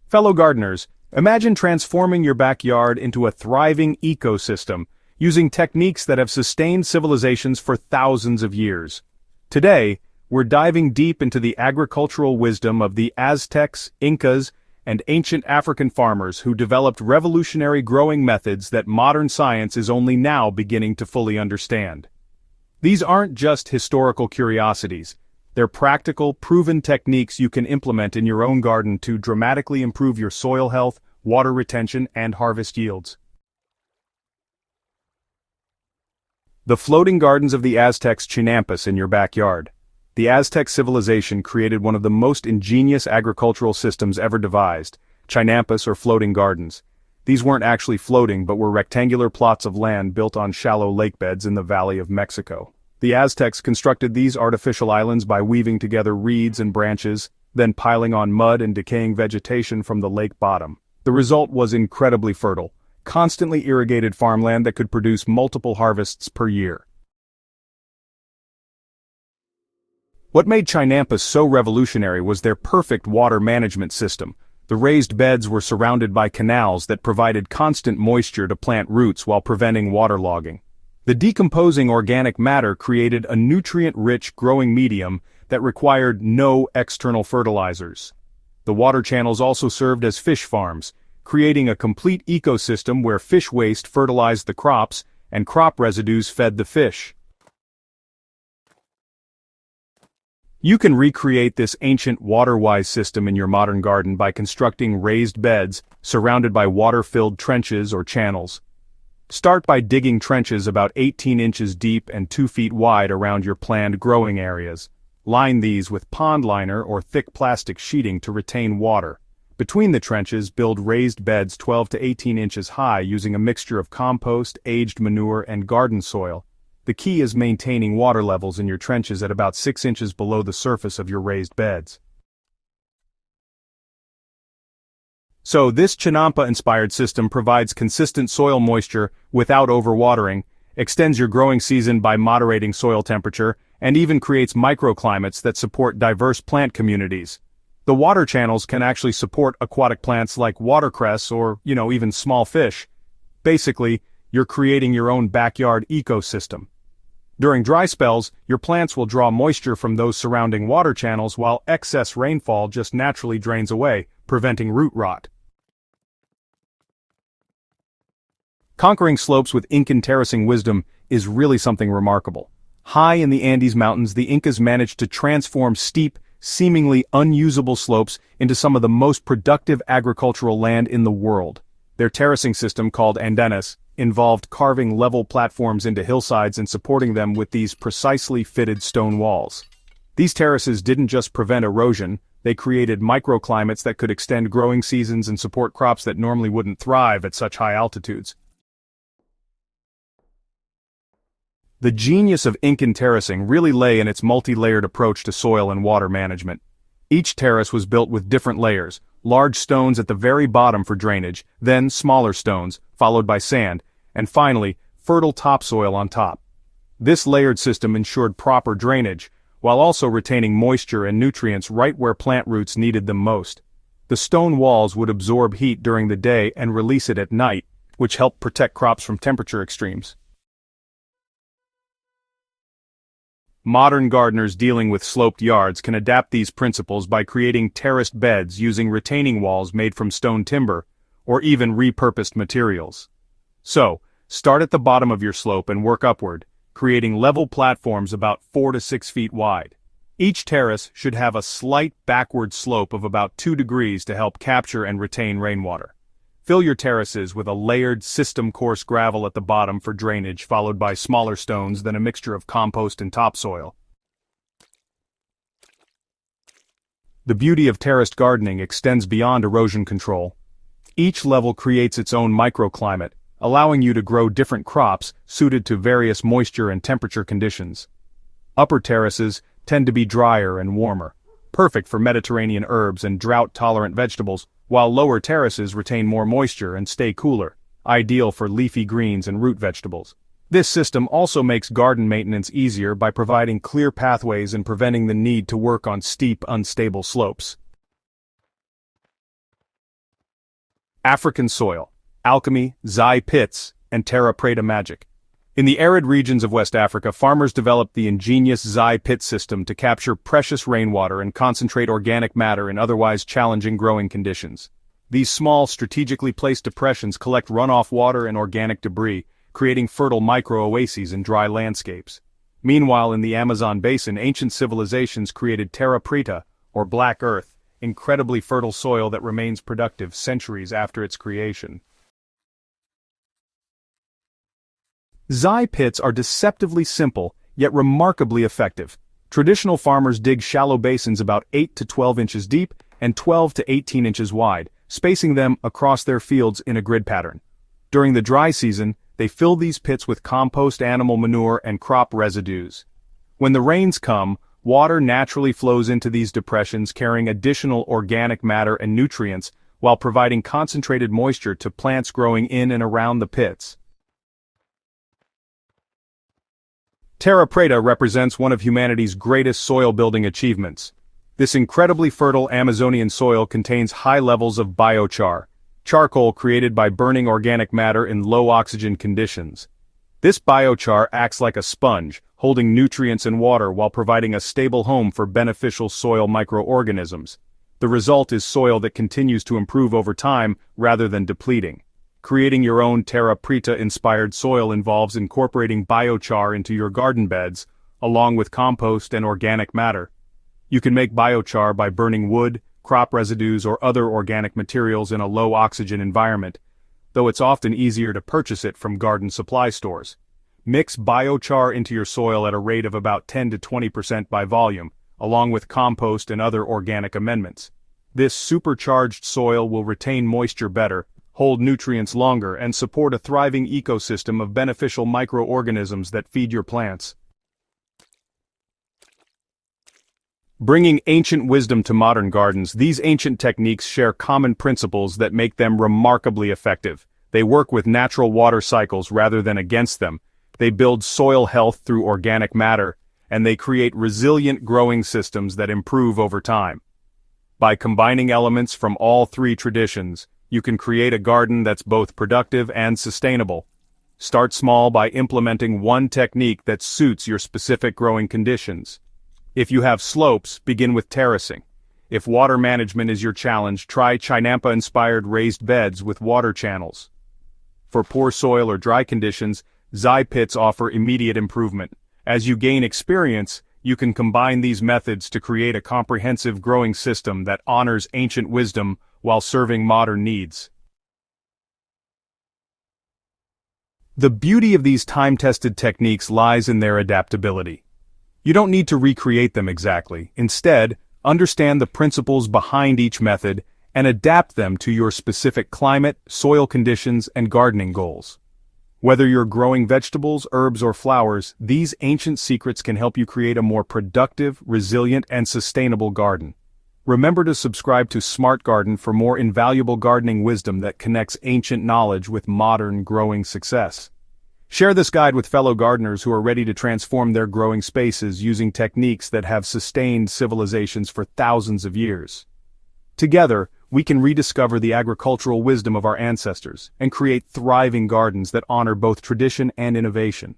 Fellow gardeners, imagine transforming your backyard into a thriving ecosystem, using techniques that have sustained civilizations for thousands of years. Today, we're diving deep into the agricultural wisdom of the Aztecs, Incas, and ancient African farmers who developed revolutionary growing methods that modern science is only now beginning to fully understand. These aren't just historical curiosities. They're practical, proven techniques you can implement in your own garden to dramatically improve your soil health, water retention, and harvest yields. The floating gardens of the Aztecs chinampas in your backyard. The Aztec civilization created one of the most ingenious agricultural systems ever devised, chinampas or floating gardens. These weren't actually floating but were rectangular plots of land built on shallow lake beds in the Valley of Mexico. The Aztecs constructed these artificial islands by weaving together reeds and branches, then piling on mud and decaying vegetation from the lake bottom. The result was incredibly fertile, constantly irrigated farmland that could produce multiple harvests per year. What made chinampas so revolutionary was their perfect water management system. The raised beds were surrounded by canals that provided constant moisture to plant roots while preventing waterlogging. The decomposing organic matter created a nutrient-rich growing medium that required no external fertilizers. The water channels also served as fish farms, creating a complete ecosystem where fish waste fertilized the crops and crop residues fed the fish. You can recreate this ancient water-wise system in your modern garden by constructing raised beds surrounded by water-filled trenches or channels. Start by digging trenches about 18 inches deep and 2 feet wide around your planned growing areas. Line these with pond liner or thick plastic sheeting to retain water. Between the trenches, build raised beds 12 to 18 inches high using a mixture of compost, aged manure, and garden soil. The key is maintaining water levels in your trenches at about 6 inches below the surface of your raised beds. So this chinampa-inspired system provides consistent soil moisture without overwatering, extends your growing season by moderating soil temperature, and even creates microclimates that support diverse plant communities. The water channels can actually support aquatic plants like watercress or, even small fish. Basically, you're creating your own backyard ecosystem. During dry spells, your plants will draw moisture from those surrounding water channels while excess rainfall just naturally drains away, preventing root rot. Conquering slopes with Incan terracing wisdom is really something remarkable. High in the Andes Mountains, the Incas managed to transform steep, seemingly unusable slopes into some of the most productive agricultural land in the world. Their terracing system, called andenes, involved carving level platforms into hillsides and supporting them with these precisely fitted stone walls. These terraces didn't just prevent erosion, they created microclimates that could extend growing seasons and support crops that normally wouldn't thrive at such high altitudes. The genius of Incan terracing really lay in its multi-layered approach to soil and water management. Each terrace was built with different layers, large stones at the very bottom for drainage, then smaller stones, followed by sand, and finally, fertile topsoil on top. This layered system ensured proper drainage, while also retaining moisture and nutrients right where plant roots needed them most. The stone walls would absorb heat during the day and release it at night, which helped protect crops from temperature extremes. Modern gardeners dealing with sloped yards can adapt these principles by creating terraced beds using retaining walls made from stone timber, or even repurposed materials. So, start at the bottom of your slope and work upward, creating level platforms about 4 to 6 feet wide. Each terrace should have a slight backward slope of about 2 degrees to help capture and retain rainwater. Fill your terraces with a layered system coarse gravel at the bottom for drainage, followed by smaller stones, then a mixture of compost and topsoil. The beauty of terraced gardening extends beyond erosion control. Each level creates its own microclimate, allowing you to grow different crops suited to various moisture and temperature conditions. Upper terraces tend to be drier and warmer, perfect for Mediterranean herbs and drought-tolerant vegetables, while lower terraces retain more moisture and stay cooler, ideal for leafy greens and root vegetables. This system also makes garden maintenance easier by providing clear pathways and preventing the need to work on steep, unstable slopes. African soil, alchemy, Zai pits, and terra preta magic. In the arid regions of West Africa, farmers developed the ingenious Zai pit system to capture precious rainwater and concentrate organic matter in otherwise challenging growing conditions. These small, strategically placed depressions collect runoff water and organic debris, creating fertile micro-oases in dry landscapes. Meanwhile, in the Amazon basin, ancient civilizations created terra preta, or black earth, incredibly fertile soil that remains productive centuries after its creation. Zai pits are deceptively simple, yet remarkably effective. Traditional farmers dig shallow basins about 8 to 12 inches deep and 12 to 18 inches wide, spacing them across their fields in a grid pattern. During the dry season, they fill these pits with compost, animal manure, and crop residues. When the rains come, water naturally flows into these depressions, carrying additional organic matter and nutrients, while providing concentrated moisture to plants growing in and around the pits. Terra preta represents one of humanity's greatest soil-building achievements. This incredibly fertile Amazonian soil contains high levels of biochar, charcoal created by burning organic matter in low-oxygen conditions. This biochar acts like a sponge, holding nutrients and water while providing a stable home for beneficial soil microorganisms. The result is soil that continues to improve over time rather than depleting. Creating your own terra preta-inspired soil involves incorporating biochar into your garden beds, along with compost and organic matter. You can make biochar by burning wood, crop residues, or other organic materials in a low-oxygen environment, though it's often easier to purchase it from garden supply stores. Mix biochar into your soil at a rate of about 10 to 20% by volume, along with compost and other organic amendments. This supercharged soil will retain moisture better, hold nutrients longer, and support a thriving ecosystem of beneficial microorganisms that feed your plants. Bringing ancient wisdom to modern gardens, these ancient techniques share common principles that make them remarkably effective. They work with natural water cycles rather than against them. They build soil health through organic matter, and they create resilient growing systems that improve over time. By combining elements from all three traditions, you can create a garden that's both productive and sustainable. Start small by implementing one technique that suits your specific growing conditions. If you have slopes, begin with terracing. If water management is your challenge, try Chinampa-inspired raised beds with water channels. For poor soil or dry conditions, Zai pits offer immediate improvement. As you gain experience, you can combine these methods to create a comprehensive growing system that honors ancient wisdom while serving modern needs. The beauty of these time-tested techniques lies in their adaptability. You don't need to recreate them exactly. Instead, understand the principles behind each method and adapt them to your specific climate, soil conditions, and gardening goals. Whether you're growing vegetables, herbs, or flowers, these ancient secrets can help you create a more productive, resilient, and sustainable garden. Remember to subscribe to Smart Garden for more invaluable gardening wisdom that connects ancient knowledge with modern growing success. Share this guide with fellow gardeners who are ready to transform their growing spaces using techniques that have sustained civilizations for thousands of years. Together, we can rediscover the agricultural wisdom of our ancestors and create thriving gardens that honor both tradition and innovation.